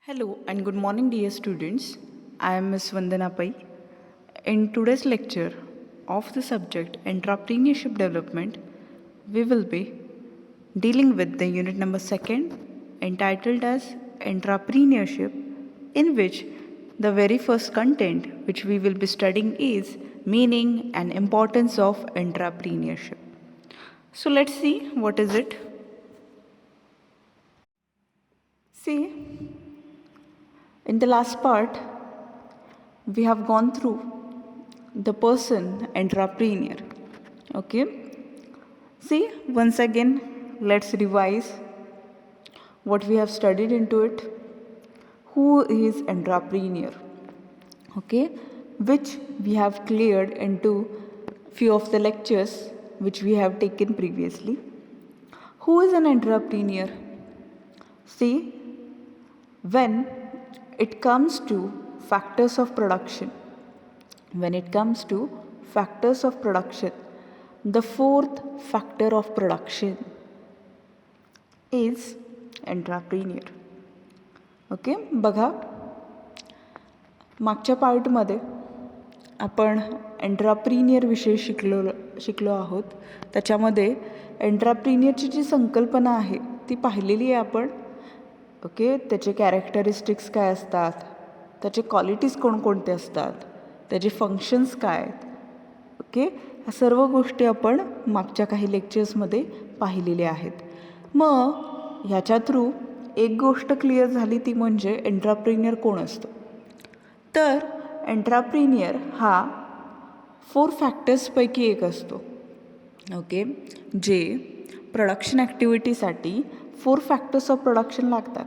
Hello and good morning, dear students. I am Ms. Vandana Pai. In today's lecture of the subject Entrepreneurship Development, we will be dealing with the unit number 2 entitled as Entrepreneurship, in which the very first content which we will be studying is meaning and importance of entrepreneurship. So let's see what is it. See, in the last part, we have gone through the person entrepreneur. Okay. See, once again, let's revise what we have studied into it. Who is entrepreneur? Okay, which we have cleared into few of the lectures which we have taken previously. Who is an entrepreneur? See, when it comes to factors of production, the fourth factor of production is entrepreneur. Okay, बघा, मागच्या पार्टमध्ये आपण एंट्राप्रिनियर शिकलो आहोत. त्याच्यामध्ये एंट्राप्रिनियरची जी संकल्पना आहे ती पाहिलेली आहे आपण. ओके, त्याचे कॅरेक्टरिस्टिक्स काय असतात, त्याचे क्वालिटीज कोणकोणते असतात, त्याचे फंक्शन्स काय आहेत. ओके, ह्या सर्व गोष्टी आपण मागच्या काही लेक्चर्समध्ये पाहिलेल्या आहेत. मग ह्याच्या थ्रू एक गोष्ट क्लिअर झाली, ती म्हणजे एंट्राप्रिनियर कोण असतो. तर एंट्राप्रिनियर हा 4 फॅक्टर्सपैकी एक असतो. ओके, जे प्रोडक्शन ॲक्टिव्हिटीसाठी 4 फॅक्टर्स ऑफ प्रोडक्शन लागतात.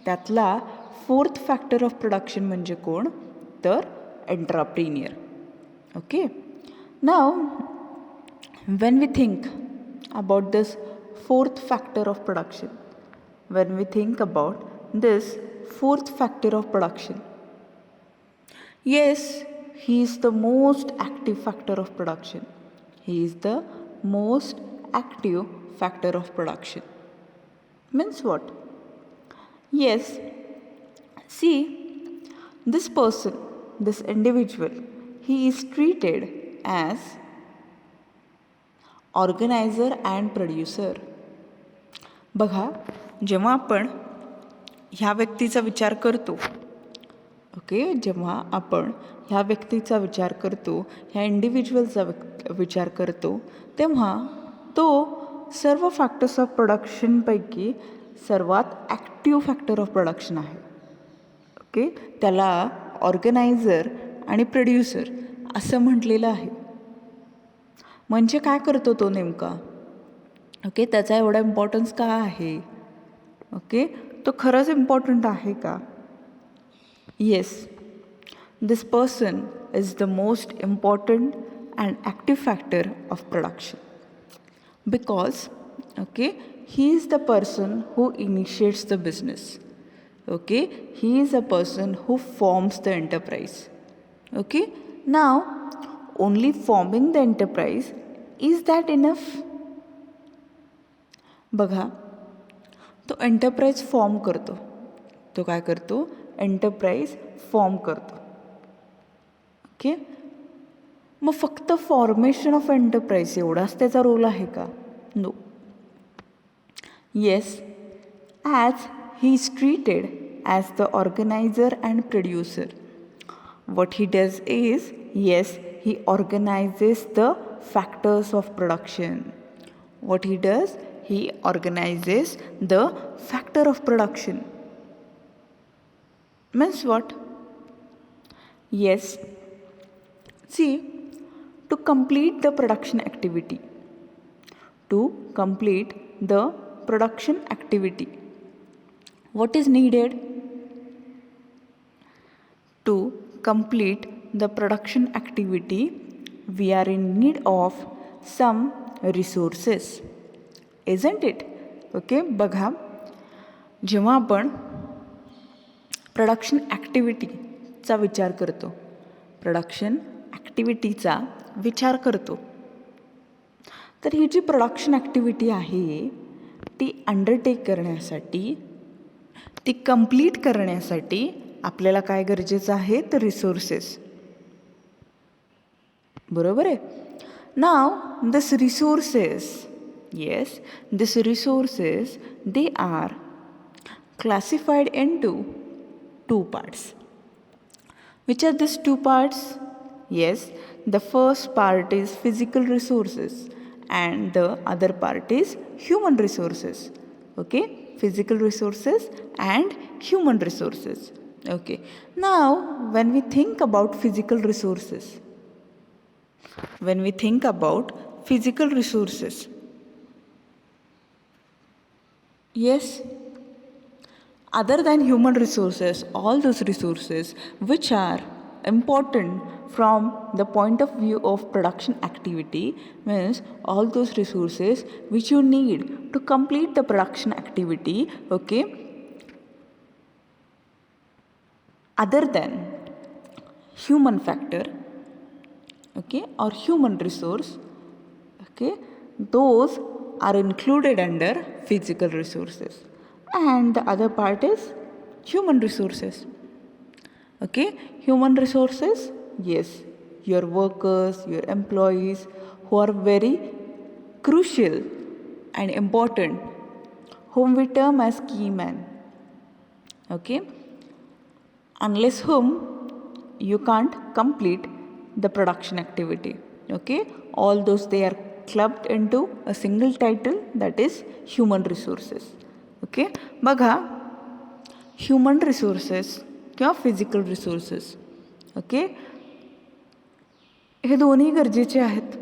त्यातला 4th फॅक्टर ऑफ प्रोडक्शन म्हणजे कोण, तर entrepreneur. Okay, now when we think about this 4th factor of production, yes, he is the most active factor of production. Means what? Yes, see, this person, this individual, he is treated as organiser and producer. बघा, जेव्हा आपण ह्या व्यक्तीचा विचार करतो, okay, ह्या इंडिव्हिज्युअलचा विचार करतो, तेव्हा तो सर्व फॅक्टर्स ऑफ प्रोडक्शनपैकी सर्वात ॲक्टिव्ह फॅक्टर ऑफ प्रोडक्शन आहे. ओके, त्याला ऑर्गनायझर आणि प्रोड्युसर असं म्हटलेलं आहे. म्हणजे काय करतो तो नेमका, ओके, त्याचा एवढा इम्पॉर्टन्स का आहे, ओके, तो खरंच इम्पॉर्टंट आहे का. Yes, this person is the most important and active factor of production because, okay, he is the person who initiates the business. Okay, he is a person who forms the enterprise. Okay, now only forming the enterprise, is that enough? बघा, तो enterprise form करतो. तो काय करतो, enterprise form करतो. Okay, मग फक्त formation of enterprise एवढाच त्याचा रोल आहे का. No. Yes, as he is treated as the organiser and producer, what he does is, yes, he organizes the factors of production. What he does, he organizes the factor of production. Means what? Yes, see, to complete the production activity, what is needed? To complete the production activity, we are in need of some resources, isn't it? Okay, बघा, जेव्हा आपण production ॲक्टिव्हिटीचा विचार करतो, तर ही जी production activity आहे ती undertake करण्यासाठी ती कंप्लीट करण्यासाठी आपल्याला काय गरजेचं आहे तर रिसोर्सेस. बरोबर आहे. Now this resources, yes, this resources they are classified into two parts. Which are these two parts? Yes, the first part is physical resources and the other part is human resources. Okay, physical resources and human resources. Okay, now when we think about physical resources, yes, other than human resources, all those resources which are important from the point of view of production activity, means all those resources which you need to complete the production activity, okay, other than human factor, okay, or human resource, okay, those are included under physical resources, and the other part is human resources. Okay, human resources, yes, your workers, your employees who are very crucial and important, whom we term as key man. Okay, unless whom you can't complete the production activity. Okay, all those they are clubbed into a single title, that is human resources. Okay, बघा, human resources किंवा physical resources, okay, हे दोन्ही गरजेचे आहेत.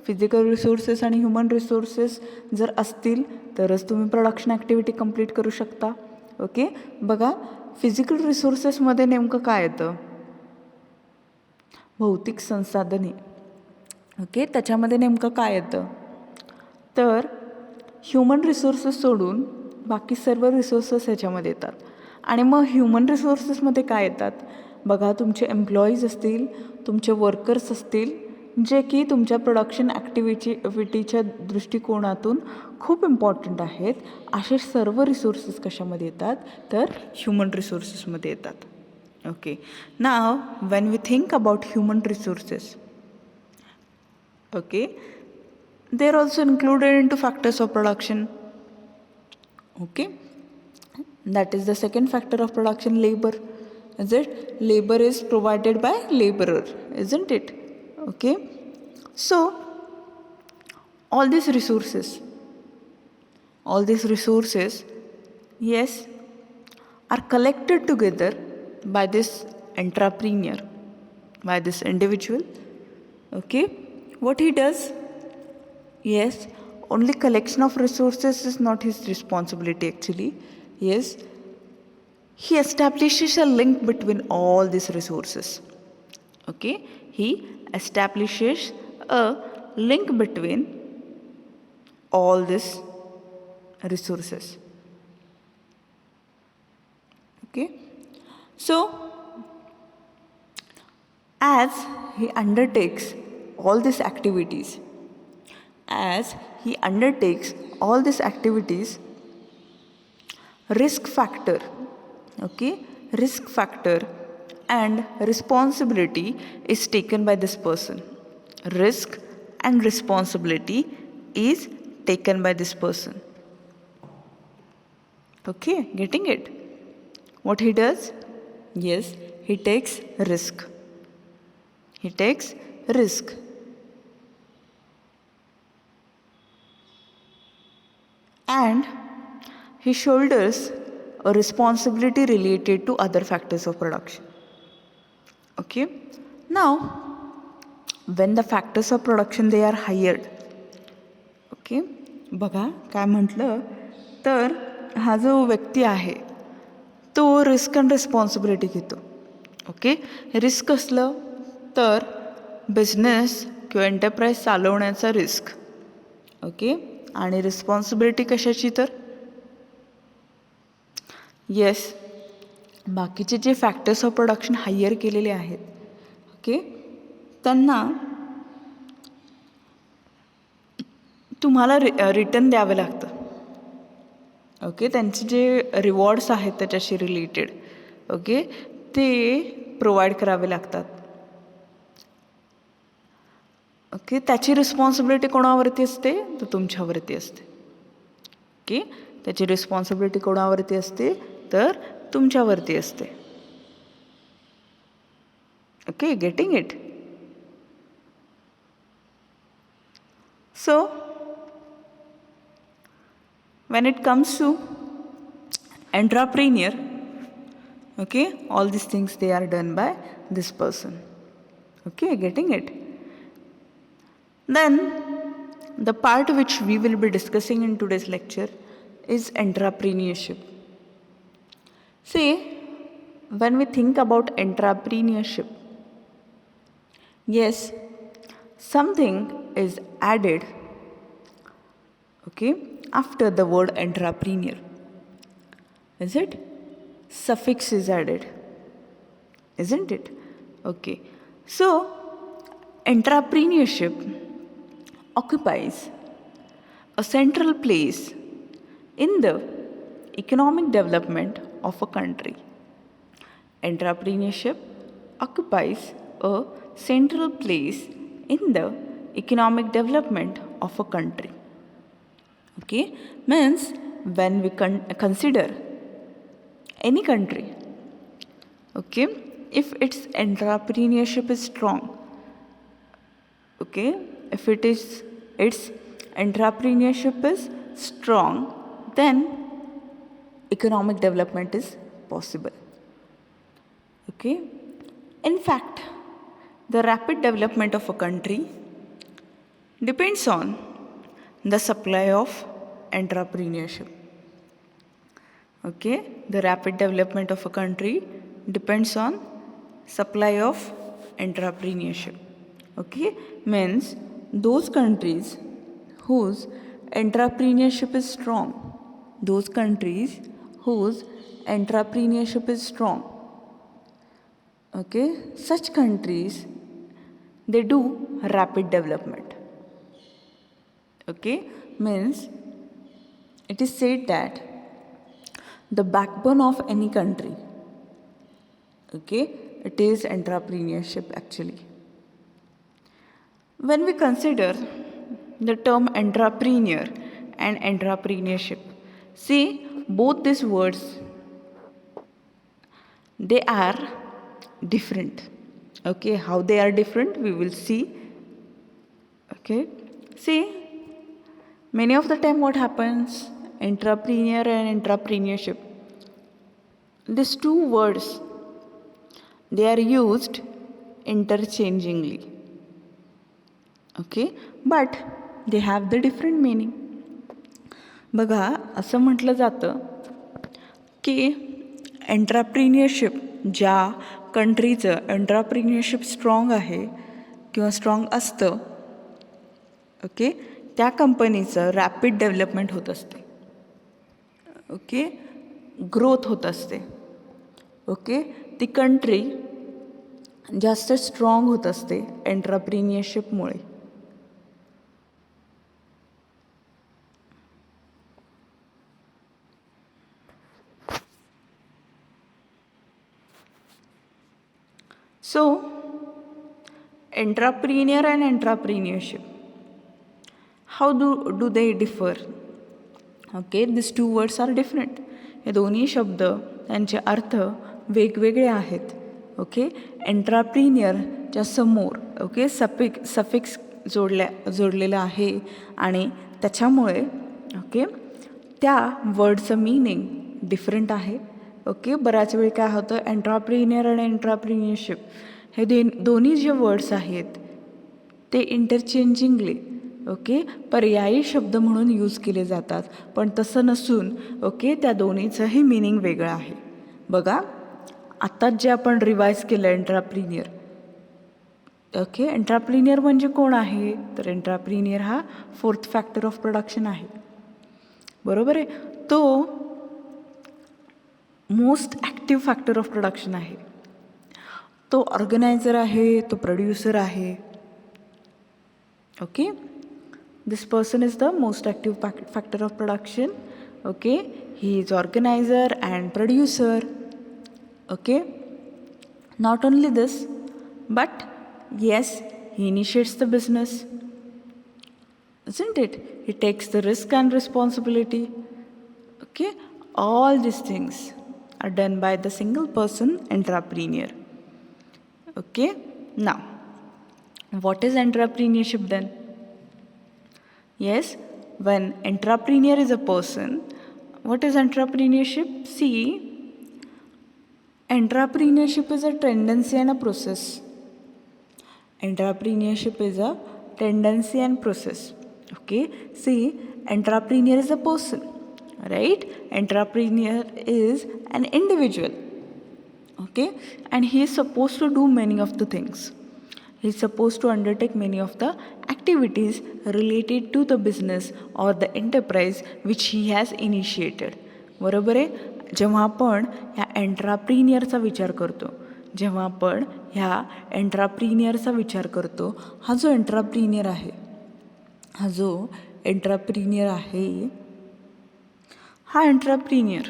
Physical resources आणि human resources जर असतील तरच तुम्ही प्रोडक्शन ॲक्टिव्हिटी कंप्लीट करू शकता. ओके, बघा, फिजिकल रिसोर्सेसमध्ये नेमकं काय येतं? भौतिक संसाधने. ओके, त्याच्यामध्ये नेमकं काय येतं तर ह्युमन रिसोर्सेस सोडून बाकी सर्व रिसोर्सेस ह्याच्यामध्ये येतात. आणि मग ह्युमन रिसोर्सेसमध्ये काय येतात? बघा, तुमचे एम्प्लॉईज असतील, तुमचे वर्कर्स असतील, जे की तुमच्या प्रोडक्शन ॲक्टिव्हिटीच्या दृष्टिकोनातून खूप इम्पॉर्टंट आहेत. असे सर्व रिसोर्सेस कशामध्ये येतात तर ह्युमन रिसोर्सेसमध्ये येतात. ओके, नाव when we think about human resources, okay, they are also included into factors of production. Okay, that is the second factor of production, labor. Is it? Labor is provided by laborer, isn't it? Okay, so all these resources, yes, are collected together by this entrepreneur, by this individual. Okay, what he does? Yes, only collection of resources is not his responsibility actually. Yes, he establishes a link between all these resources. Okay, he establishes a link between all these resources. Okay, so as he undertakes all these activities, risk factor, okay, risk factor and responsibility is taken by this person. Risk and responsibility is taken by this person. Okay, getting it? What he does? Yes, he takes risk. And he shoulders a responsibility related to other factors of production. Okay, now when the factors of production they are hired, okay, बघा काय म्हटलं तर हा जो व्यक्ती आहे तो risk and responsibility घेतो. ओके, रिस्क असलं तर बिझनेस किंवा एंटरप्राइज चालवण्याचा रिस्क. ओके, आणि रिस्पॉन्सिबिलिटी कशाची तर येस, बाकीचे जे फॅक्टर्स ऑफ प्रोडक्शन हायर केलेले आहेत, ओके, त्यांना तुम्हाला रिटर्न द्यावं लागतं. ओके, त्यांचे जे रिवॉर्ड्स आहेत त्याच्याशी रिलेटेड, ओके, ते प्रोव्हाइड करावे लागतात. ओके, त्याची रिस्पॉन्सिबिलिटी कोणावरती असते? तर तुमच्यावरती असते. ओके, त्याची रिस्पॉन्सिबिलिटी कोणावरती असते? तर तुमच्यावरती असते. Okay, getting it? So when it comes to entrepreneur, okay, all these things they are done by this person. Okay, getting it? Then the part which we will be discussing in today's lecture is entrepreneurship. See, when we think about entrepreneurship, yes, something is added, okay, after the word entrepreneur. Is it? Suffix is added, isn't it? Okay, so entrepreneurship occupies a central place in the economic development of a country. Entrepreneurship occupies a central place in the economic development of a country. Okay, means when we consider any country, okay, if its entrepreneurship is strong, okay, if its entrepreneurship is strong, then economic development is possible. Okay, in fact, the rapid development of a country depends on the supply of entrepreneurship. Okay, the rapid development of a country depends on supply of entrepreneurship. Okay, means those countries whose entrepreneurship is strong, those countries whose entrepreneurship is strong, okay, such countries, they do rapid development. Okay, means it is said that the backbone of any country, okay, it is entrepreneurship actually. When we consider the term entrepreneur and entrepreneurship, see, both these words, they are different. Okay, how they are different we will see. Okay, see, many of the time what happens, entrepreneur and entrepreneurship, these two words, they are used interchangingly. Okay, but they have the different meaning. बघा, असं म्हटलं जातं की एंट्रप्रिनियरशिप, ज्या कंट्रीचं एंट्रप्रिनियरशिप strong आहे किंवा strong असतं, okay, त्या कंपनीचं रॅपिड डेव्हलपमेंट होत असते. ओके, ग्रोथ होत असते. ओके, ती कंट्री जास्त स्ट्रॉंग होत असते एंट्रप्रिनियरशिपमुळे. So, entrepreneur and entrepreneurship, how do they differ? Okay, these two words are different. हे दोन्ही शब्द त्यांचे अर्थ वेगवेगळे आहेत. ओके, एंट्रप्रिनियरच्या समोर, ओके, सफिक्स जोडलेला आहे आणि त्याच्यामुळे, ओके, त्या वर्डचं मीनिंग डिफरंट आहे. ओके, बऱ्याच वेळी काय होतं, एंट्रप्रिनियर आणि एंट्रप्रिनियरशिप हे दोन्ही जे वर्ड्स आहेत ते इंटरचेंजिंगली, ओके, पर्यायी शब्द म्हणून यूज केले जातात, पण तसं नसून, ओके, त्या दोन्हीचंही मीनिंग वेगळं आहे. बघा, आत्ताच जे आपण रिवाईज केलं एंट्रप्रिनियर, ओके, एंट्रप्रिनियर म्हणजे कोण आहे, तर एंट्रप्रिनियर हा फोर्थ फॅक्टर ऑफ प्रोडक्शन आहे. बरोबर आहे, तो most active factor of production आहे. तो ऑर्गनायझर आहे, तो प्रोड्युसर आहे. Okay, this person is the most active factor of production. Okay, he is organizer and producer. Okay, not only this, but yes, he initiates the business, isn't it? He takes the risk and responsibility. Okay, all these things are done by the single person entrepreneur. Okay, now what is entrepreneurship then? Yes, when entrepreneur is a person, what is entrepreneurship? See, entrepreneurship is a tendency and a process. Entrepreneurship is a tendency and process. Okay, see, entrepreneur is a person, right? Entrepreneur is an individual. Okay, and he is supposed to do many of the things. He is supposed to undertake many of the activities related to the business or the enterprise which he has initiated. बरोबर आहे. जेव्हा आपण ह्या एंट्राप्रिनियरचा विचार करतो, जेव्हा आपण ह्या एंट्राप्रिनियरचा विचार करतो, हा जो एंट्राप्रिनियर आहे, हा एंट्राप्रिनियर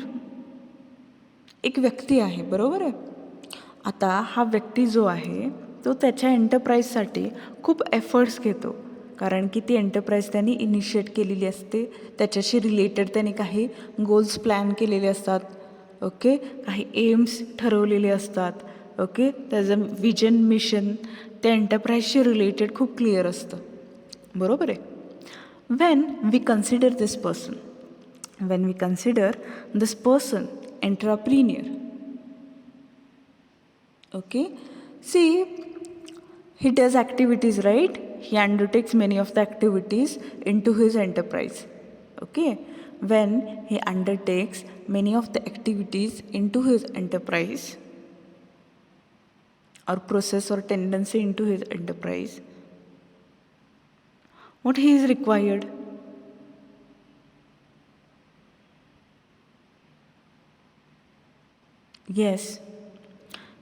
एक व्यक्ती आहे. बरोबर आहे. आता हा व्यक्ती जो आहे तो त्याच्या एंटरप्राईजसाठी खूप एफर्ट्स घेतो, कारण की ती एंटरप्राईज त्यांनी इनिशिएट केलेली असते. त्याच्याशी रिलेटेड त्याने काही गोल्स प्लॅन केलेले असतात. ओके, काही एम्स ठरवलेले असतात. ओके, त्याचं विजन मिशन त्या एंटरप्राईजशी रिलेटेड खूप क्लिअर असतं. बरोबर आहे. When we consider this person entrepreneur, okay, see, he does activities, right? He undertakes many of the activities into his enterprise. Okay, when he undertakes many of the activities into his enterprise or process or tendency into his enterprise, what he is required? Yes,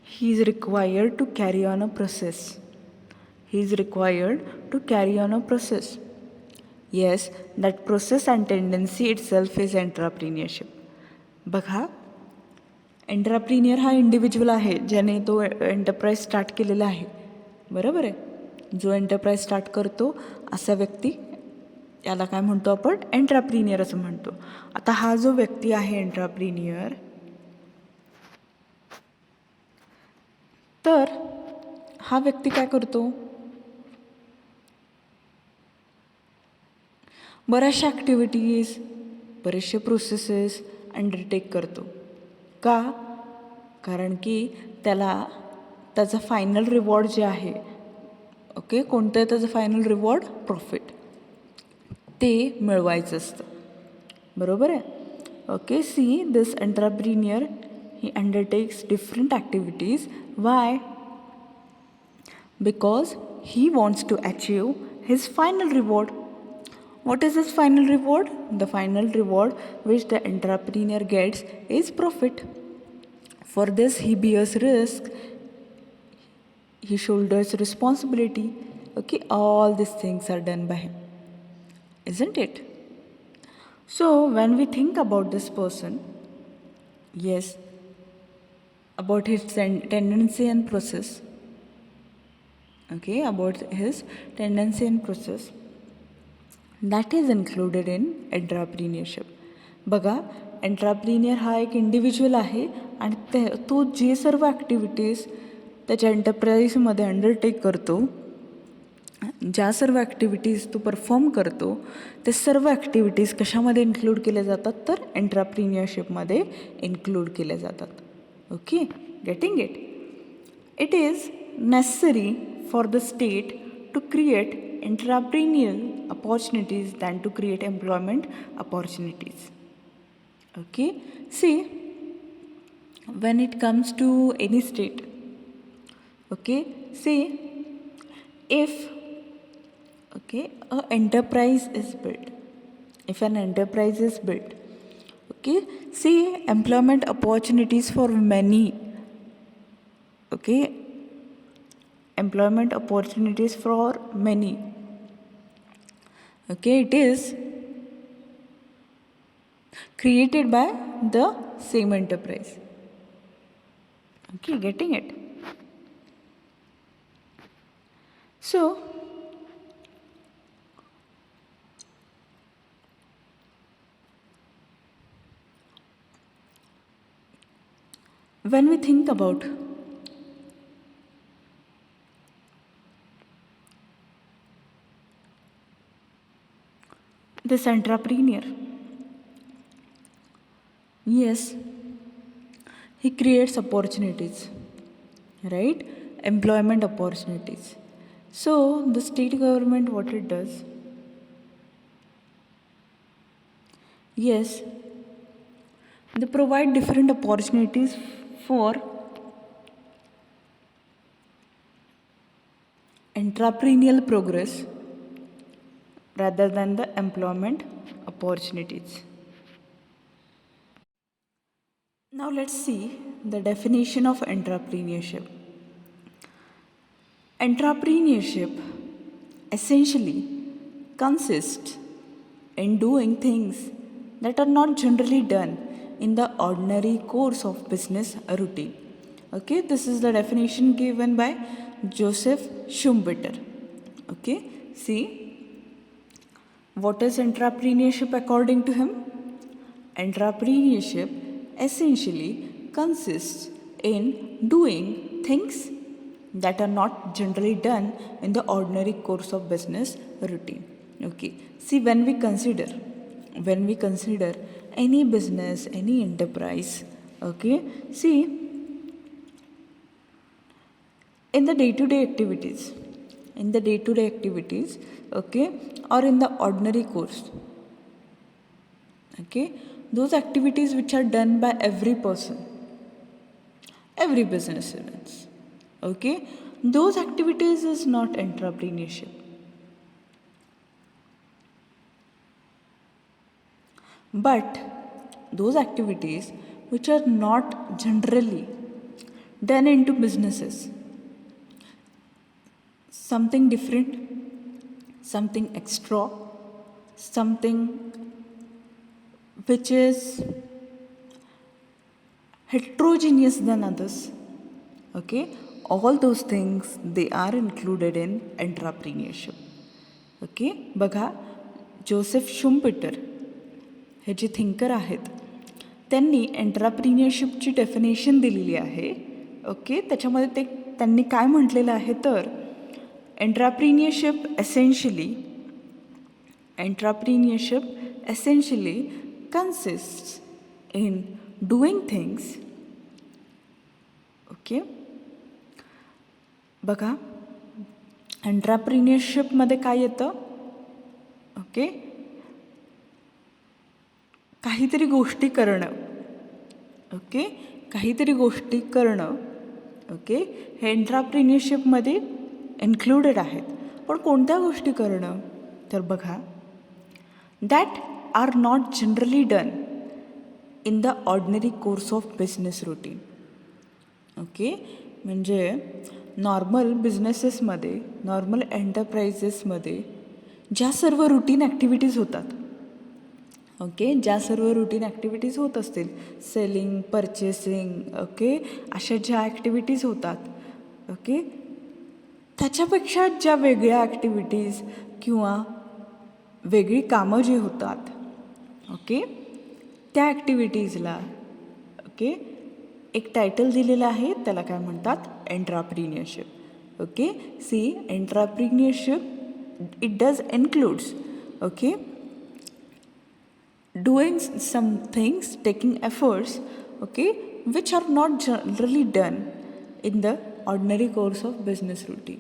he is required to carry on a process. Yes, that process and tendency itself is entrepreneurship. बघा, एंट्राप्रिनियर हा individual आहे ज्याने तो enterprise start केलेला आहे. बरोबर आहे. जो एंटरप्राईज स्टार्ट करतो असा व्यक्ती याला काय म्हणतो आपण? एंट्राप्रिनियर असं म्हणतो. आता हा जो व्यक्ती आहे एंट्राप्रिनियर, तर हा व्यक्ती काय करतो? बऱ्याचशा ॲक्टिव्हिटीज, बरेचसे प्रोसेसेस अंडरटेक करतो. का? कारण की त्याला त्याचा फायनल रिवॉर्ड जे आहे, ओके, कोणतं आहे त्याचं फायनल रिवॉर्ड? प्रॉफिट, ते मिळवायचं असतं. बरोबर आहे. Okay, see, this entrepreneur he undertakes different activities. Why? Because he wants to achieve his final reward. What is his final reward? The final reward which the entrepreneur gets is profit. For this he bears risk, he shoulders responsibility. Okay, all these things are done by him, isn't it? So when we think about this person, yes, about his tendency and process, okay, about his tendency and process, that is included in entrepreneurship. बघा, एंट्राप्रिनियर हा एक individual आहे आणि तो जे सर्व activities त्याच्या एंटरप्राईजमध्ये undertake करतो, ज्या सर्व activities तो परफॉर्म करतो, ते सर्व ॲक्टिव्हिटीज कशामध्ये इन्क्लूड केल्या जातात? तर एंट्राप्रिनियरशिपमध्ये इन्क्लूड केल्या जातात. Okay, getting it? It is necessary for the state to create entrepreneurial opportunities than to create employment opportunities. Okay, see, when it comes to any state, okay, see, if, okay, an enterprise is built, okay, see, employment opportunities for many, okay, employment opportunities for many, okay, it is created by the same enterprise. Okay, getting it? So, when we think about this entrepreneur, yes, he creates opportunities, right? Employment opportunities. So, the state government, what it does, yes, they provide different opportunities for entrepreneurial progress rather than the employment opportunities. Now let's see the definition of entrepreneurship. Entrepreneurship essentially consists in doing things that are not generally done in the ordinary course of business routine. Okay, this is the definition given by Joseph Schumpeter. Okay, see what is entrepreneurship according to him? Entrepreneurship essentially consists in doing things that are not generally done in the ordinary course of business routine. Okay, see when we consider any business, any enterprise, okay, see in the day to day activities, okay, or in the ordinary course, okay, those activities which are done by every person, every business events, okay, those activities is not entrepreneurship. But those activities which are not generally done into businesses, something different, something extra, something which is heterogeneous than others, okay, all those things they are included in entrepreneurship. Okay, बघा Joseph शुम्पेटर हे जे thinker आहेत त्यांनी एंट्राप्रिनियरशिपची definition दिलेली आहे. Okay, त्याच्यामध्ये त्यांनी काय म्हटलेलं आहे तर entrepreneurship essentially consists in doing things. Okay, बघा एंट्राप्रिनियरशिपमध्ये काय येतं. ओके, काहीतरी गोष्टी करणं. ओके, काहीतरी गोष्टी करणं. ओके, हे एंट्राप्रिनियरशिपमध्ये इन्क्लुडेड आहेत. पण कोणत्या गोष्टी करणं तर बघा that are not generally done in the ordinary course of business routine. Okay, म्हणजे नॉर्मल बिझनेसेसमध्ये, नॉर्मल एंटरप्राइजेसमध्ये ज्या सर्व रुटीन ॲक्टिव्हिटीज होतात, ओके, ज्या सर्व रुटीन ॲक्टिव्हिटीज होत असतील, सेलिंग, परचेसिंग, ओके, अशा ज्या ॲक्टिव्हिटीज होतात, ओके, त्याच्यापेक्षा ज्या वेगळ्या ॲक्टिव्हिटीज किंवा वेगळी कामं जी होतात, ओके, त्या ॲक्टिव्हिटीजला ओके एक टायटल दिलेलं आहे, त्याला काय म्हणतात entrepreneurship. Okay, see entrepreneurship it does includes okay doing some things, taking efforts, okay, which are not generally done in the ordinary course of business routine.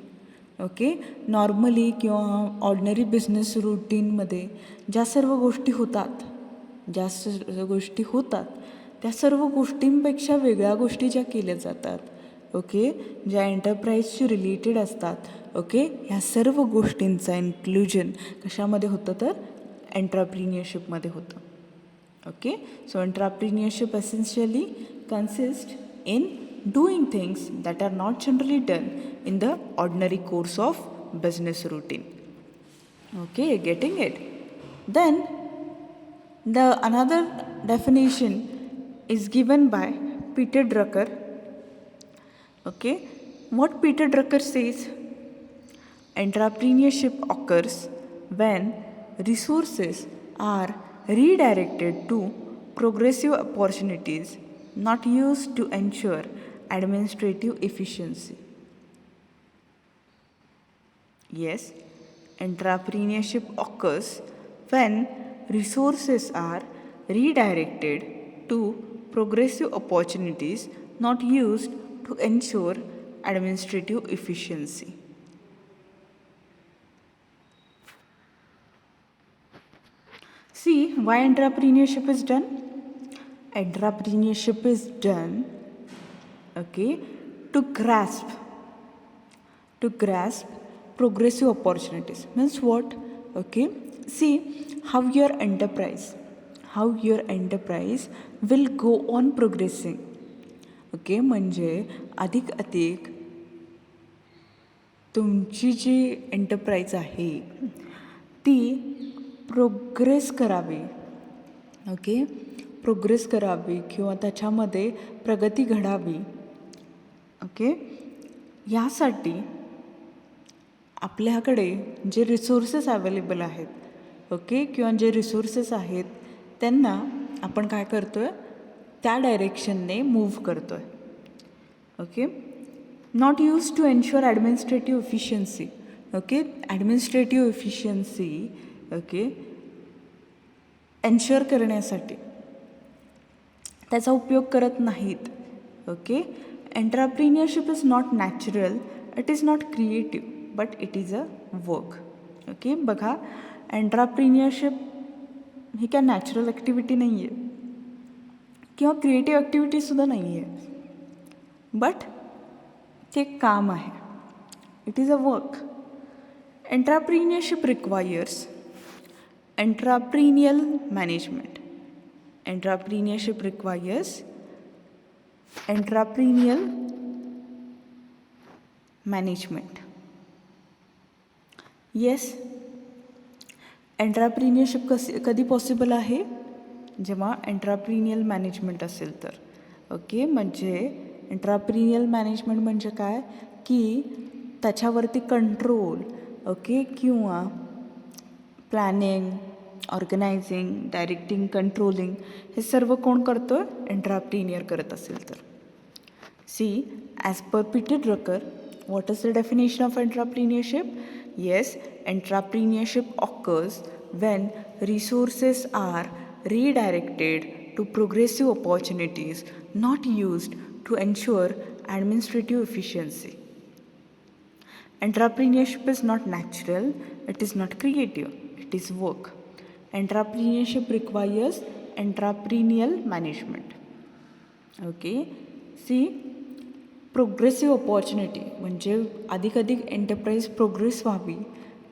Okay, normally किंवा ordinary business रूटीनमध्ये ज्या सर्व गोष्टी होतात, त्या सर्व गोष्टींपेक्षा वेगळ्या गोष्टी ज्या केल्या जातात, ओके, ज्या एंटरप्राइजशी रिलेटेड असतात, ओके, ह्या सर्व गोष्टींचा इन्क्लुजन कशामध्ये होतं तर एंट्राप्रिनियरशिपमध्ये होतं. Okay, so entrepreneurship essentially consist in doing things that are not generally done in the ordinary course of business routine. Okay, getting it? Then The another definition is given by Peter Drucker. Okay, what Peter Drucker says: entrepreneurship occurs when resources are redirected to progressive opportunities, not used to ensure administrative efficiency. Yes, entrepreneurship occurs when resources are redirected to progressive opportunities, not used to ensure administrative efficiency. See why entrepreneurship is done? Entrepreneurship is done, okay, to grasp progressive opportunities. Means what? Okay, see how your enterprise will go on progressing. Okay, म्हणजे अधिक तुमची जी enterprise आहे ती progress करावी. Okay, progress करावी किंवा त्याच्यामध्ये प्रगती घडावी. ओके, यासाठी आपल्याकडे जे रिसोर्सेस अवेलेबल आहेत, ओके, किंवा जे रिसोर्सेस आहेत त्यांना आपण काय करतो आहे, त्या डायरेक्शनने मूव्ह करतो आहे. Okay, not use to ensure administrative efficiency. Okay, administrative efficiency okay ensure करण्यासाठी त्याचा उपयोग करत नाहीत. Okay, entrepreneurship is not natural, it is not creative, but it is a work. Okay, बघा, एंटरप्रिन्युअरशिप ही काय नॅचरल ॲक्टिव्हिटी नाही आहे किंवा क्रिएटिव्ह ॲक्टिव्हिटीसुद्धा नाही आहे, बट ते काम आहे. It is a work. Entrepreneurship requires entrepreneurial management. Entrepreneurship requires entrepreneurial management. Yes, entrepreneurship कधी पॉसिबल आहे? जेव्हा एंटरप्रिन्युअल मॅनेजमेंट असेल तर. ओके, म्हणजे एंटरप्रिन्युअल मॅनेजमेंट म्हणजे काय की त्याच्यावरती कंट्रोल, ओके, किंवा प्लॅनिंग, ऑर्गनायझिंग, डायरेक्टिंग, कंट्रोलिंग हे सर्व कोण करतो आहे? एंटरप्रिन्युअर करत असेल तर. See as per Peter Drucker, what is the definition of entrepreneurship? Yes, entrepreneurship occurs when resources are redirected to progressive opportunities, not used to ensure administrative efficiency. Entrepreneurship is not natural, it is not creative, it is work. Entrepreneurship requires entrepreneurial management. Okay, see, progressive opportunity म्हणजे अधिकाधिक enterprise progress व्हावी,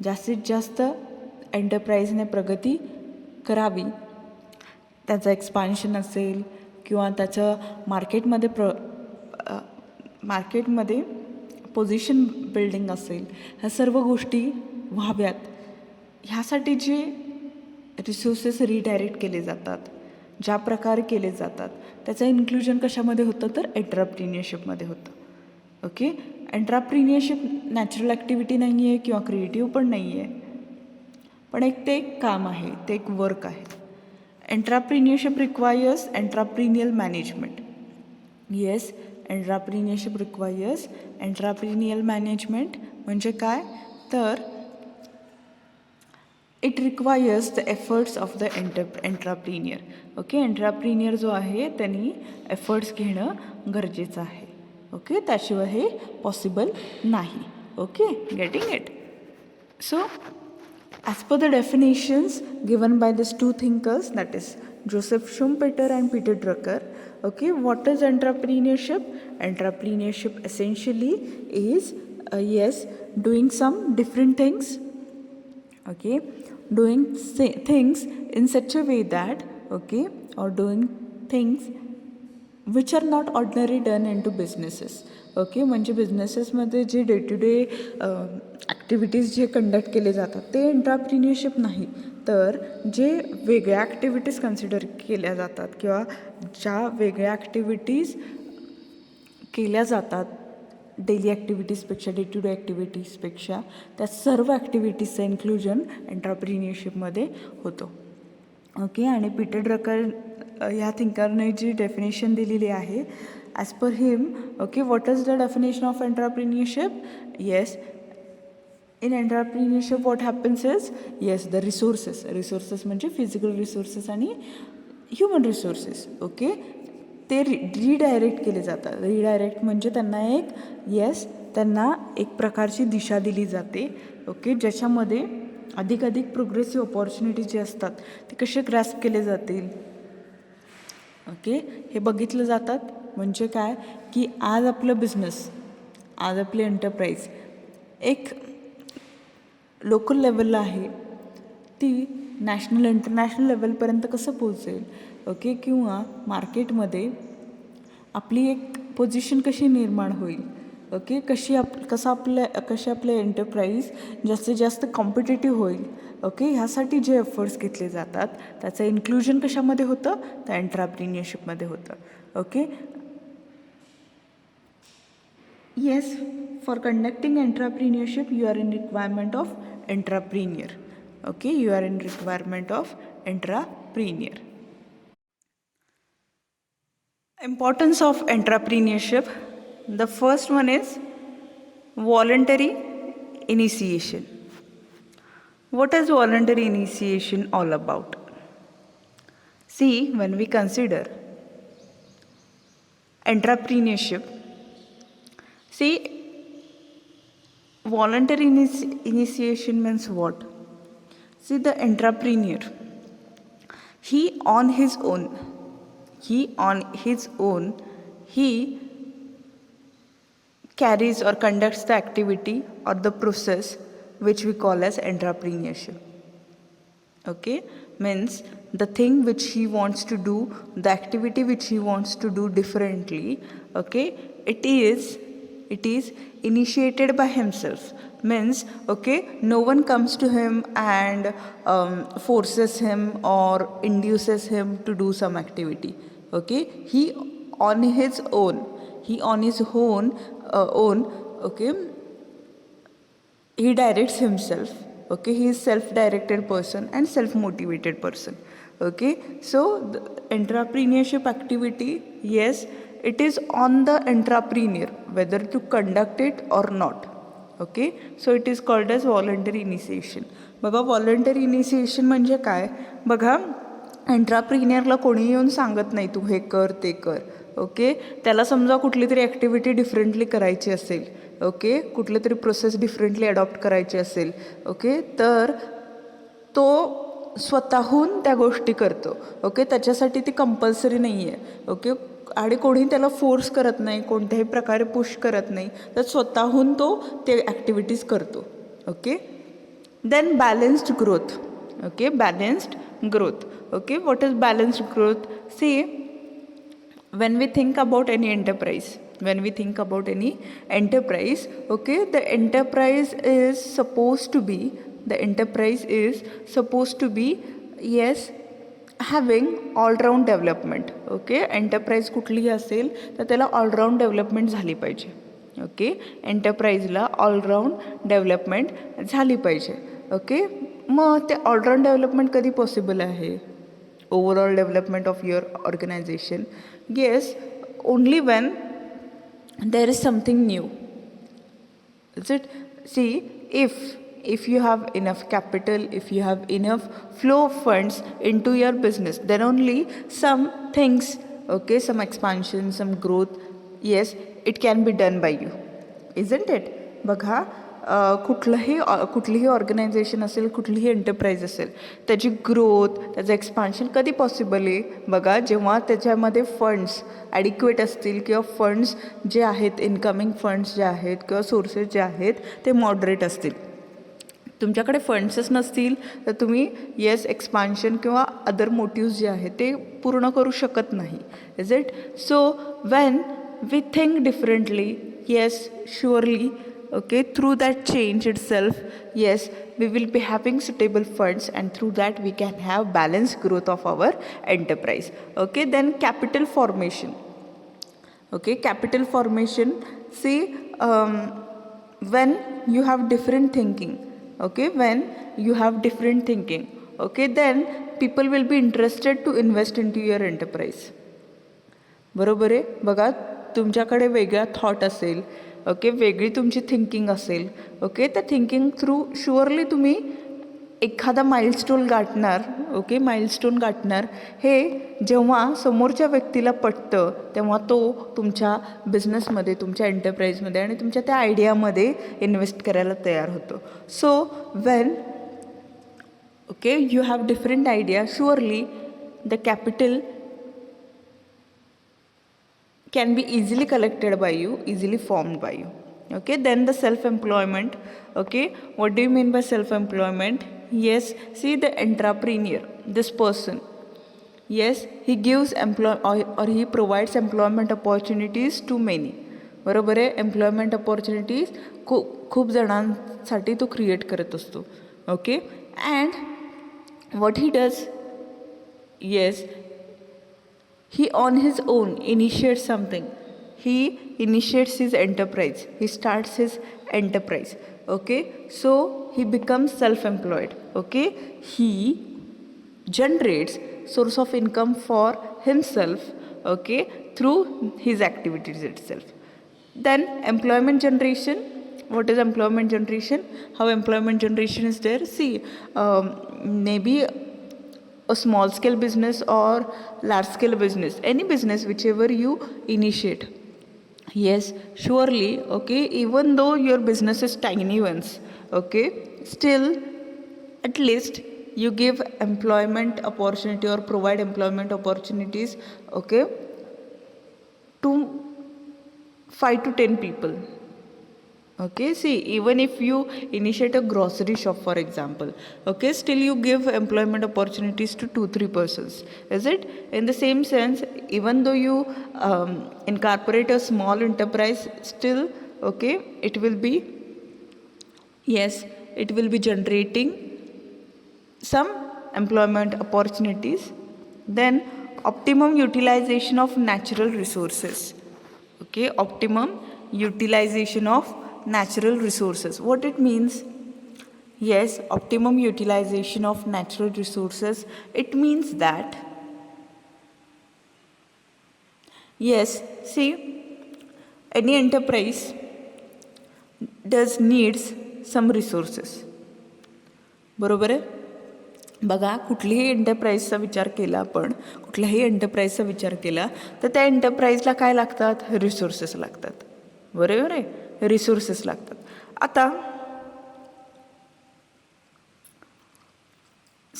जास्तीत जास्त एंटरप्राइजने प्रगती करावी, त्याचं expansion असेल किंवा त्याचं मार्केटमध्ये पोझिशन बिल्डिंग असेल, ह्या सर्व गोष्टी व्हाव्यात. ह्यासाठी जे रिसोर्सेस रिडायरेक्ट केले जातात, ज्या प्रकारे केले जातात, त्याचं इन्क्लुजन कशामध्ये होतं तर एंटरप्रिन्युअरशिपमध्ये होतं. ओके, एंटरप्रिन्युअरशिप नॅचरल ॲक्टिव्हिटी नाही आहे किंवा क्रिएटिव्ह पण नाही आहे, पण ते एक काम आहे, ते एक वर्क आहे. Entrepreneurship requires entrepreneurial management. Yes, entrepreneurship requires entrepreneurial management म्हणजे काय तर it requires the efforts of the entrepreneur. Okay, entrepreneur जो आहे त्यांनी एफर्ट्स घेणं गरजेचं आहे. ओके, त्याशिवाय हे पॉसिबल नाही. Okay, getting it? So as per the definitions given by these two thinkers, that is Joseph Schumpeter and Peter Drucker, okay, what is entrepreneurship? Entrepreneurship essentially is yes, doing some different things, okay, doing things in such a way that, okay, or doing things which are not ordinary done into businesses. Okay, म्हणजे बिझनेसेसमध्ये जे day to day activities जे conduct केले जातात ते एंटरप्रिन्युअरशिप नाही, तर जे वेगळ्या ॲक्टिव्हिटीज कन्सिडर केल्या जातात किंवा ज्या वेगळ्या ॲक्टिव्हिटीज केल्या जातात डेली ॲक्टिव्हिटीजपेक्षा, डे टू डे ॲक्टिव्हिटीजपेक्षा, त्या सर्व ॲक्टिव्हिटीजचं इन्क्लुजन एंटरप्रिन्युअरशिपमध्ये होतं. ओके. आणि पीटर ड्रकर ह्या थिंकरने जी डेफिनेशन दिलेली आहे, as per him, okay, what is the definition of entrepreneurship? Yes, in entrepreneurship what happens is, yes, the resources म्हणजे फिजिकल रिसोर्सेस आणि ह्युमन रिसोर्सेस, ओके, ते redirect केले जातात. रिडायरेक्ट म्हणजे त्यांना एक प्रकारची दिशा दिली जाते, ओके, ज्याच्यामध्ये अधिकाधिक प्रोग्रेसिव्ह ऑपॉर्च्युनिटी जे असतात ते कसे ग्रॅस्प केले जातील, ओके, हे बघितलं जातात. म्हणजे काय की आज आपलं बिझनेस, आज आपली एंटरप्राईज एक लोकल लेवलला आहे, ती नॅशनल इंटरनॅशनल लेवलपर्यंत कसं पोहोचेल, ओके, किंवा मार्केटमध्ये आपली एक पोझिशन कशी निर्माण होईल, ओके, कशी आपले एंटरप्राईज जास्तीत जास्त कॉम्पिटेटिव्ह होईल, ओके, ह्यासाठी जे एफर्ट्स घेतले जातात त्याचं इन्क्लुजन कशामध्ये होतं, त्या एंटरप्रिन्युअरशिपमध्ये होतं, okay. Yes, for conducting entrepreneurship you are in requirement of entrepreneur, okay, you are in requirement of entrepreneur. Importance of entrepreneurship. The first one is voluntary initiation. What is voluntary initiation all about? See, when we consider entrepreneurship, see, voluntary initiation means what? See, the entrepreneur, he on his own, he carries or conducts the activity or the process which we call as entrepreneurship. Okay, means the thing which he wants to do, the activity which he wants to do differently, okay, it is initiated by himself. Means, okay, no one comes to him and forces him or induces him to do some activity. Okay, he on his own, okay, he directs himself, okay, he is self-directed person and self-motivated person, okay. So the entrepreneurship activity, yes, it is on the entrepreneur whether to conduct it or not, okay. So it is called as voluntary initiation. बघा, voluntary initiation म्हणजे काय, बघा, एंटरप्रिन्युअरला कोणी येऊन सांगत नाही तू हे कर ते कर, ओके. त्याला समजा कुठली तरी ॲक्टिव्हिटी डिफरंटली करायची असेल, ओके, कुठली तरी प्रोसेस डिफरंटली अडॉप्ट करायची असेल, ओके, तर तो स्वतःहून त्या गोष्टी करतो, ओके. त्याच्यासाठी ती कंपल्सरी नाही आहे, ओके, आणि कोणी त्याला फोर्स करत नाही, कोणत्याही प्रकारे पुश करत नाही, तर स्वतःहून तो ते ॲक्टिव्हिटीज करतो, okay. Then balanced growth, okay, balanced growth, okay. What is balanced growth? See, when we think about any enterprise, okay, the enterprise is supposed to be, yes, having all-round development, okay. Enterprise कुठलीही असेल तर त्याला all around development झाली पाहिजे, okay. एंटरप्राइजला all around development झाली पाहिजे, okay. मग ते ऑलराऊंड डेव्हलपमेंट कधी पॉसिबल आहे? Overall development of your organisation, yes, only when there is something new, is it. See, if you have enough capital, if you have enough flow of funds into your business, then only some things, okay, some expansion, some growth, yes, it can be done by you, isn't it? बघा, कुठलीही organisation असेल, कुठलीही enterprise असेल, त्याची growth, त्याचं expansion कधी possible आहे? बघा, जेव्हा त्याच्यामध्ये फंड्स ॲडिक्वेट असतील किंवा फंड्स जे आहेत, इन्कमिंग फंड्स जे आहेत किंवा सोर्सेस जे आहेत ते मॉडरेट असतील. तुमच्याकडे फंड्सच नसतील तर तुम्ही, येस, एक्सपान्शन किंवा अदर मोटिव्स जे आहेत ते पूर्ण करू शकत नाही, is it. So when we think differently, yes, surely okay, through that change itself, yes, we will be having suitable funds, and through that we can have balanced growth of our enterprise. Okay, then capital formation. Okay, capital formation, see, when you have different thinking, okay, when you have different thinking, okay, then people will be interested to invest into your enterprise. बरोबर आहे. बघा, तुमच्याकडे वेगळा thought असेल, okay, वेगळी तुमची thinking असेल, okay, त्या थिंकिंग थ्रू शुअरली तुम्ही एखादा माइलस्टोन गाठणार, ओके, माइलस्टोन गाठणार. हे जेव्हा समोरच्या व्यक्तीला पटतं तेव्हा तो तुमच्या बिझनेसमध्ये, तुमच्या एंटरप्राईजमध्ये आणि तुमच्या त्या आयडियामध्ये इन्व्हेस्ट करायला तयार होतो. So when, okay, you have different idea, surely the capital can be easily collected by you, easily formed by you. Okay, then the self-employment. Okay, what do you mean by self-employment? Yes, see, the entrepreneur, this person, yes, he gives or he provides employment opportunities to many. बरोबर आहे. Employment opportunities खूप जणांसाठी तो create करत असतो. Okay, and what he does, yes, he on his own initiates something. He initiates his enterprise. He starts his enterprise. Okay, so he becomes self-employed. Okay, he generates source of income for himself. Okay, through his activities itself. Then employment generation. What is employment generation? How employment generation is there? See, maybe a small scale business or large scale business, any business whichever you initiate, yes, surely, okay, even though your business is tiny ones, okay, still at least you give employment opportunity or provide employment opportunities, okay, to 5 to 10 people. Okay, see, even if you initiate a grocery shop, for example, okay, still you give employment opportunities to 2-3 persons, is it? In the same sense, even though you incorporate a small enterprise, still, okay, it will be, yes, it will be generating some employment opportunities. Then optimum utilization of natural resources. Okay, optimum utilization of natural resources. What it means? Yes, optimum utilization of natural resources. It means that, yes, see, any enterprise does needs some resources. बरोबर आहे. बघा, कुठलीही एंटरप्राईजचा विचार केला आपण, कुठल्याही एंटरप्राईजचा विचार केला तर त्या एंटरप्राईजला काय लागतात? रिसोर्सेस लागतात. बरोबर आहे, रिसोर्सेस लागतात. आता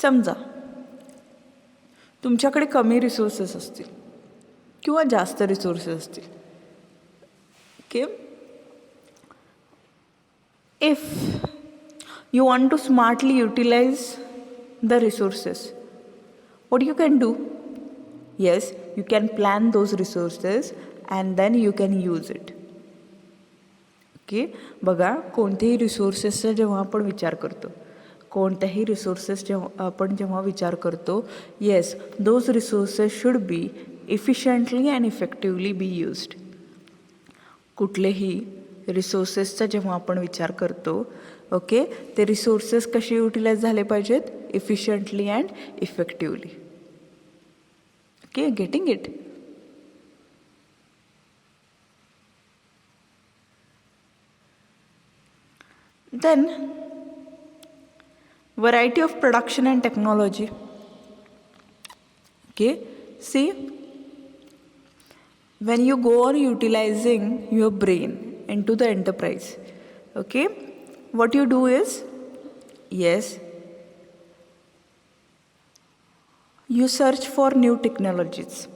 समजा तुमच्याकडे कमी रिसोर्सेस असतील किंवा जास्त रिसोर्सेस असतील. Okay, if you want to smartly utilise the resources, what you can do? Yes, you can plan those resources and then you can use it. Okay, बघा, कोणत्याही रिसोर्सेसचा जेव्हा आपण विचार करतो, कोणत्याही रिसोर्सेस जेव्हा विचार करतो, yes, those resources should be efficiently and effectively be used. कुठलेही रिसोर्सेसचा जेव्हा आपण विचार करतो, ओके, ते रिसोर्सेस कसे युटिलाइज झाले पाहिजेत? Efficiently and effectively. Okay, getting it? Then variety of production and technology. Okay, see, when you go on utilizing your brain into the enterprise, okay, what you do is, yes, you search for new technologies.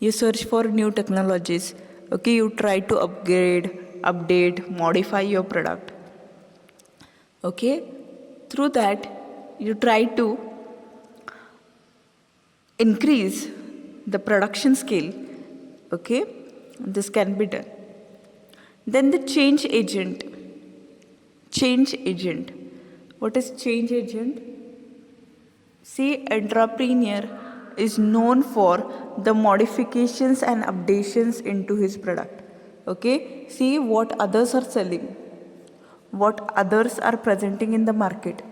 You search for new technologies. Okay, you try to upgrade, update, modify your product. Okay, through that you try to increase the production scale. Okay, this can be done. Then the change agent. Change agent. What is change agent? See, entrepreneur is known for the modifications and updations into his product. Okay, see what others are selling, what others are presenting in the market,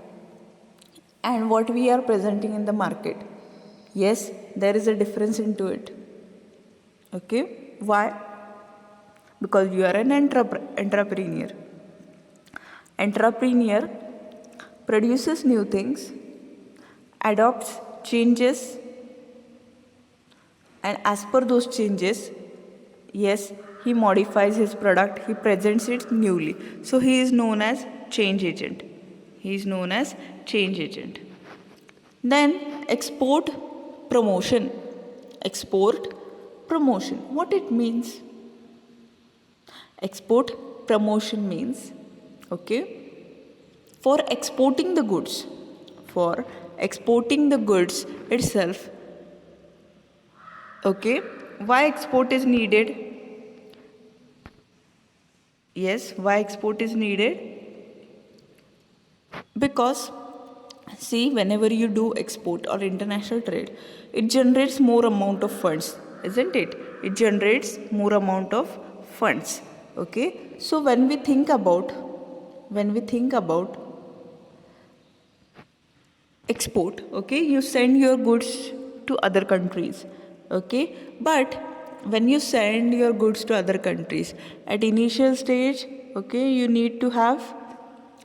and what we are presenting in the market. Yes, there is a difference into it. Okay, why? Because you are an entrepreneur. Entrepreneur produces new things, adopts changes, and as per those changes, yes, he modifies his product, he presents it newly. So he is known as change agent. He is known as change agent. Then export promotion. Export promotion. What it means? Export promotion means, okay, for exporting the goods itself, okay, why export is needed? Yes, why export is needed? Because see, whenever you do export or international trade, it generates more amount of funds, isn't it? It generates more amount of funds. Okay, so when we think about export, okay, you send your goods to other countries, okay, but when you send your goods to other countries at initial stage, okay, you need to have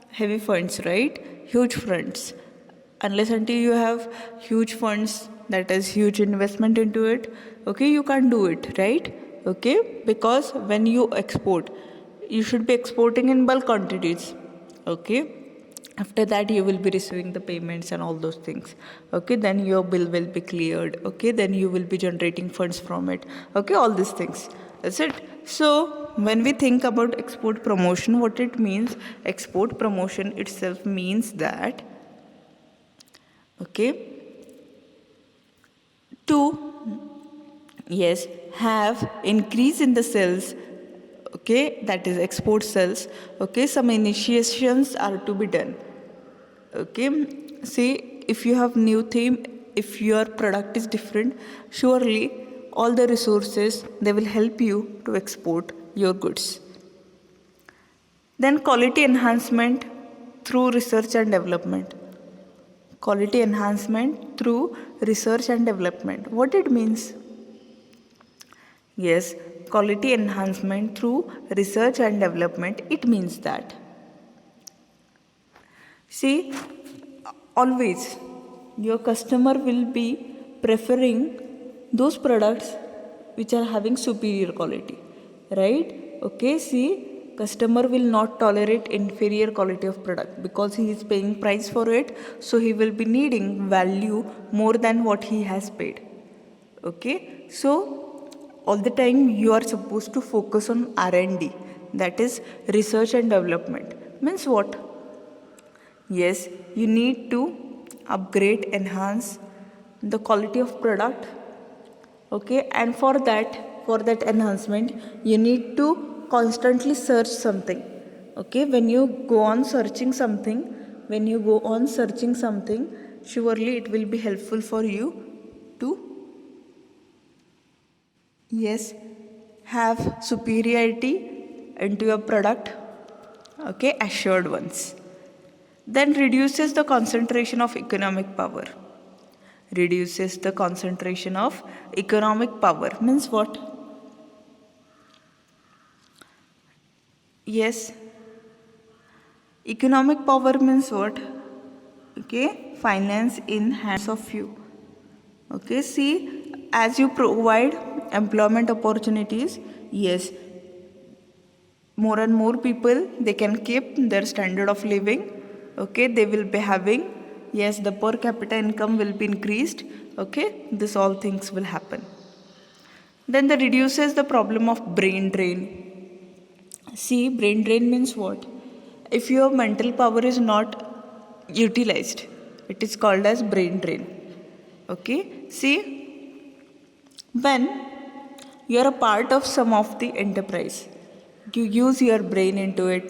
heavy funds, right? Huge funds. Unless until you have huge funds, that is huge investment into it, okay, you can't do it, right? Okay, because when you export, you should be exporting in bulk quantities, okay. After that you will be receiving the payments and all those things, okay, then your bill will be cleared, okay, then you will be generating funds from it, okay, all these things, that's it. So when we think about export promotion, what it means? Export promotion itself means that, okay, to, yes, have increase in the sales, okay, that is export sales, okay, some initiations are to be done, okay. See, if you have new theme, if your product is different, surely all the resources, they will help you to export your goods. Then quality enhancement through research and development. Quality enhancement through research and development. What it means? Yes, quality enhancement through research and development, it means that, see, always your customer will be preferring those products which are having superior quality, right? Okay, see, customer will not tolerate inferior quality of product because he is paying price for it, so he will be needing value more than what he has paid, okay. So all the time you are supposed to focus on R&D, that is research and development. Means what? Yes, you need to upgrade, enhance the quality of product, okay, and for that enhancement you need to constantly search something, okay. When you go on searching something, surely it will be helpful for you to, yes, have superiority into your product, okay, assured ones. Then reduces the concentration of economic power. Reduces the concentration of economic power means what? Yes, economic power means what? Okay, finance in hands of few. Okay, see, as you provide employment opportunities, yes, more and more people, they can keep their standard of living, okay, they will be having, yes, the per capita income will be increased, okay, this all things will happen. Then that reduces the problem of brain drain. See, brain drain means what? If your mental power is not utilized, it is called as brain drain, okay. See, when you are a part of some of the enterprise, You use your brain into it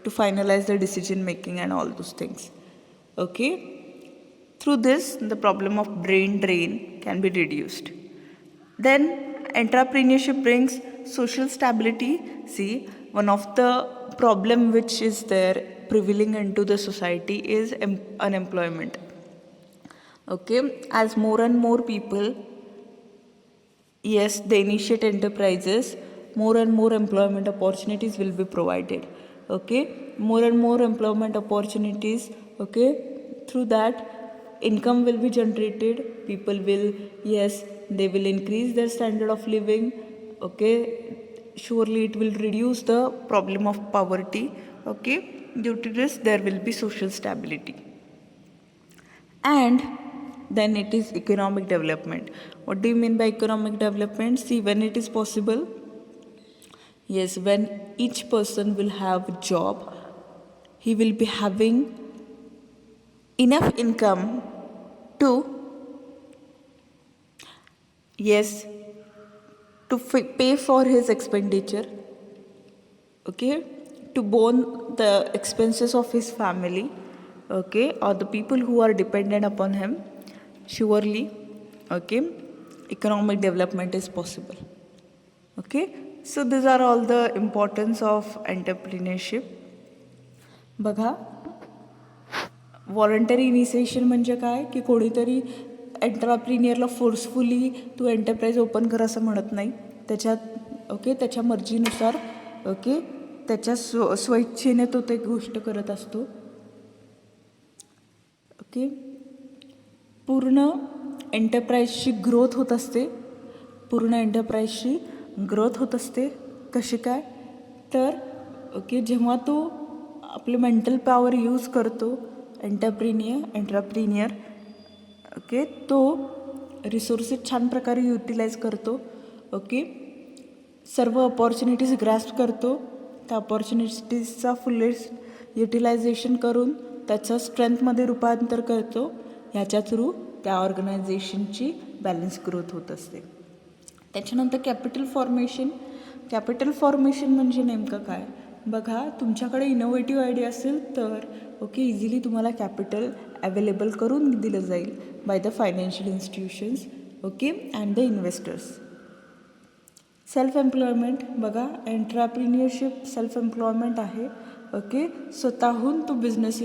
to finalize the decision making and all those things. Okay, through this the problem of brain drain can be reduced. Then entrepreneurship brings social stability. See, one of the problem which is there prevailing into the society is unemployment. Okay, as more and more people, yes, they initiate enterprises, more and more employment opportunities will be provided. Okay, more and more employment opportunities. Okay, through that income will be generated. People will, yes, they will increase their standard of living. Okay, surely it will reduce the problem of poverty. Okay, due to this there will be social stability. And then it is economic development. What do you mean by economic development? See, when it is possible, yes, when each person will have a job, he will be having enough income to, yes, to pay for his expenditure. Okay, to bear the expenses of his family. Okay, or the people who are dependent upon him. Surely, okay, economic development is possible. Okay, so these are all the importance of entrepreneurship. बघा, voluntary initiation म्हणजे काय की कोणीतरी एंटरप्रिनियरला forcefully तू enterprise open कर असं म्हणत नाही. त्याच्यात ओके, त्याच्या मर्जीनुसार, ओके, त्याच्या स्वइच्छेने तो ते गोष्ट करत असतो. ओके, पूर्ण एंटरप्राइजची ग्रोथ होत असते. पूर्ण एंटरप्राइजची ग्रोथ होत असते. कशी काय तर ओके, जेव्हा तो आपले मेंटल पॉवर यूज करतो एंटरप्रिनियर, ओके, तो रिसोर्सेस छान प्रकारे युटिलाइज करतो. ओके, सर्व अपॉर्च्युनिटीज ग्रॅस्प करतो. त्या अपॉर्च्युनिटीजचा फुलेस्ट युटिलायझेशन करून त्याचं स्ट्रेंथमध्ये रूपांतर करतो. ह्याच्या थ्रू त्या ऑर्गनायझेशनची बॅलन्स ग्रोथ होत असते. त्याच्यानंतर कॅपिटल फॉर्मेशन म्हणजे नेमकं काय बघा, तुमच्याकडे इनोव्हेटिव्ह आयडिया असेल तर ओके, इझिली तुम्हाला कॅपिटल अवेलेबल करून दिलं जाईल by the financial institutions. Okay, and the investors. Self employment बघा, एंटरप्रिनियरशिप सेल्फ एम्प्लॉयमेंट आहे. ओके, स्वतःहून तो बिझनेस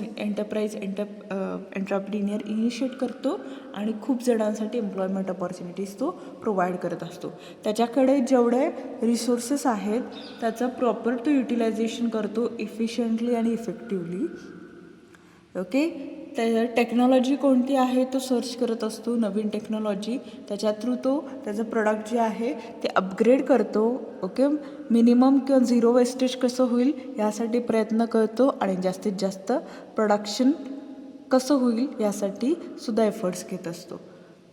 एंटरप्रिनियर इनिशिएट करतो आणि खूप जणांसाठी एम्प्लॉयमेंट अपॉर्च्युनिटीज तो प्रोव्हाइड करत असतो. त्याच्याकडे जेवढे रिसोर्सेस आहेत त्याचं प्रॉपर तो युटिलायझेशन करतो इफिशियंटली आणि इफेक्टिवली. ओके, त्या टेक्नॉलॉजी कोणती आहे तो सर्च करत असतो, नवीन टेक्नॉलॉजी. त्याच्या थ्रू तो त्याचं प्रोडक्ट जे आहे ते अपग्रेड करतो. ओके, मिनिमम किंवा झिरो वेस्टेज कसं होईल यासाठी प्रयत्न करतो आणि जास्तीत जास्त प्रोडक्शन कसं होईल यासाठी सुद्धा एफर्ट्स घेत असतो.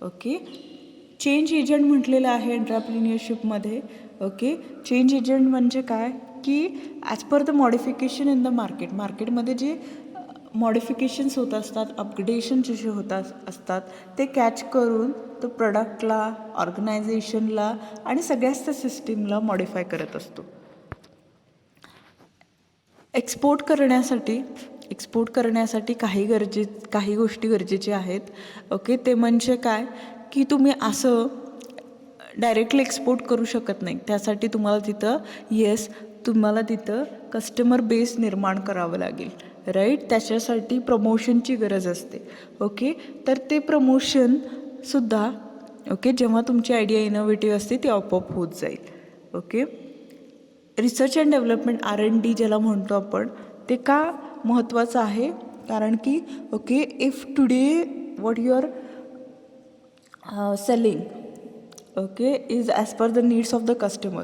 ओके, चेंज एजंट म्हटलेलं आहे एंटरप्रिनियरशिपमध्ये. ओके, चेंज एजंट म्हणजे काय की as per the modification in the मार्केटमध्ये जे मॉडिफिकेशन्स होत असतात, अपग्रेडेशन जे होत असतात ते कॅच करून तो प्रोडक्टला, ऑर्गनायझेशनला आणि सगळ्याच त्या सिस्टीमला मॉडिफाय करत असतो. एक्सपोर्ट करण्यासाठी काही गोष्टी गरजेच्या आहेत. ओके, ते म्हणजे काय की तुम्ही असं डायरेक्टली एक्सपोर्ट करू शकत नाही. त्यासाठी तुम्हाला तिथं कस्टमर बेस निर्माण करावं लागेल. राईट, त्याच्यासाठी प्रमोशनची गरज असते. ओके, तर ते प्रमोशनसुद्धा ओके, जेव्हा तुमची आयडिया इनोव्हेटिव्ह असते ती आपोआप होत जाईल. Okay, research and development R&D ज्याला म्हणतो आपण, ते का महत्त्वाचं आहे कारण की okay, if today what you are selling okay is as per the needs of the customer.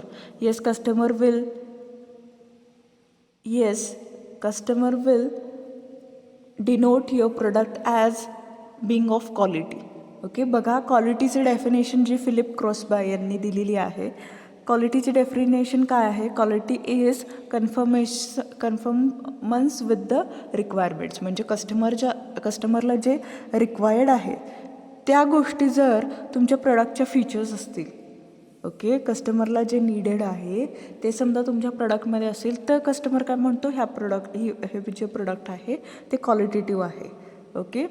Customer will denote your product as being of quality. Okay, बघा क्वालिटीचे डेफिनेशन जी फिलिप क्रॉसबाय यांनी दिलेली आहे. क्वालिटीची डेफिनेशन काय आहे? Quality is conformance with the requirements. म्हणजे कस्टमरला जे रिक्वायर्ड आहे त्या गोष्टी जर तुमच्या प्रोडक्टच्या फीचर्स असतील ओके, कस्टमरला जे नीडेड आहे ते समजा तुमच्या प्रोडक्टमध्ये असेल तर कस्टमर काय म्हणतो, ह्या प्रोडक्ट हे जे प्रोडक्ट आहे ते क्वालिटेटिव्ह आहे. ओके,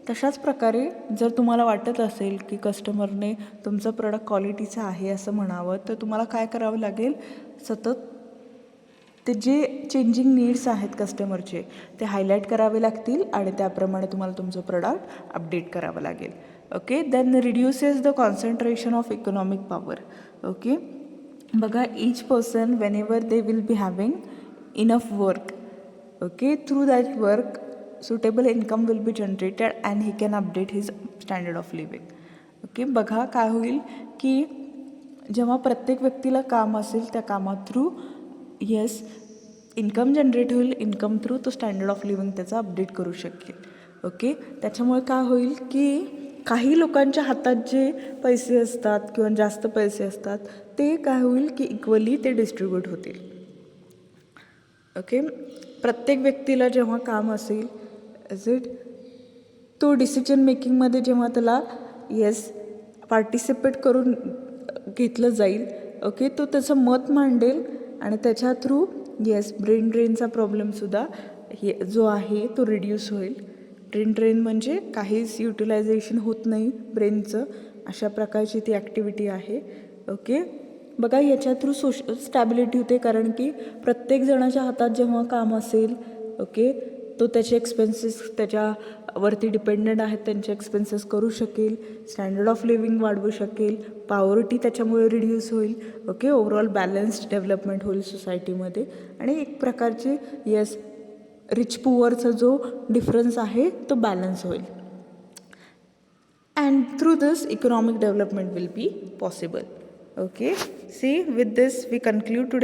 तशाच प्रकारे जर तुम्हाला वाटत असेल की कस्टमरने तुमचं प्रोडक्ट क्वालिटीचं आहे असं म्हणावं, तर तुम्हाला काय करावं लागेल, सतत ते जे चेंजिंग नीड्स आहेत कस्टमरचे ते हायलाईट करावे लागतील आणि त्याप्रमाणे तुम्हाला तुमचं प्रोडक्ट अपडेट करावं लागेल. Okay, then reduces the concentration of economic power. Okay, बघा, each person whenever they will be having enough work, okay, through that work suitable income will be generated and he can update his standard of living. Okay, बघा काय होईल की जेव्हा प्रत्येक व्यक्तीला काम असेल त्या कामात थ्रू इन्कम जनरेट होईल, इन्कम थ्रू तो स्टँडर्ड ऑफ लिव्हिंग त्याचा अपडेट करू शकेल. ओके, त्याच्यामुळे काय होईल की काही लोकांच्या हातात जे पैसे असतात किंवा जास्त पैसे असतात ते काय होईल की इक्वली ते डिस्ट्रीब्यूट होतील. ओके, प्रत्येक व्यक्तीला जेव्हा काम असेल तो डिसिजन मेकिंगमध्ये जेव्हा त्याला पार्टिसिपेट करून घेतलं जाईल, ओके, तो त्याचं मत मांडेल आणि त्याच्या थ्रू ब्रेन ड्रेनचा प्रॉब्लेमसुद्धा जो आहे तो रिड्यूस होईल. ब्रेन ड्रेन म्हणजे काहीच युटिलायझेशन होत नाही ब्रेनचं, अशा प्रकारची ती ॲक्टिव्हिटी आहे. ओके, बघा, याच्या थ्रू सोशल स्टॅबिलिटी होते, कारण की प्रत्येक जणाच्या हातात जेव्हा काम असेल, ओके, तो त्याचे एक्सपेन्सेस त्याच्यावरती डिपेंडेंट आहेत त्यांचे एक्सपेन्सेस करू शकेल, स्टँडर्ड ऑफ लिव्हिंग वाढवू शकेल, पॉवर्टी त्याच्यामुळे रिड्यूस होईल. ओके, ओव्हरऑल बॅलन्स्ड डेव्हलपमेंट होईल सोसायटीमध्ये आणि एक प्रकारचे रिच पुअरचा जो डिफरन्स आहे तो बॅलन्स होईल. And through this economic development will be possible. Okay, see, with this we conclude today.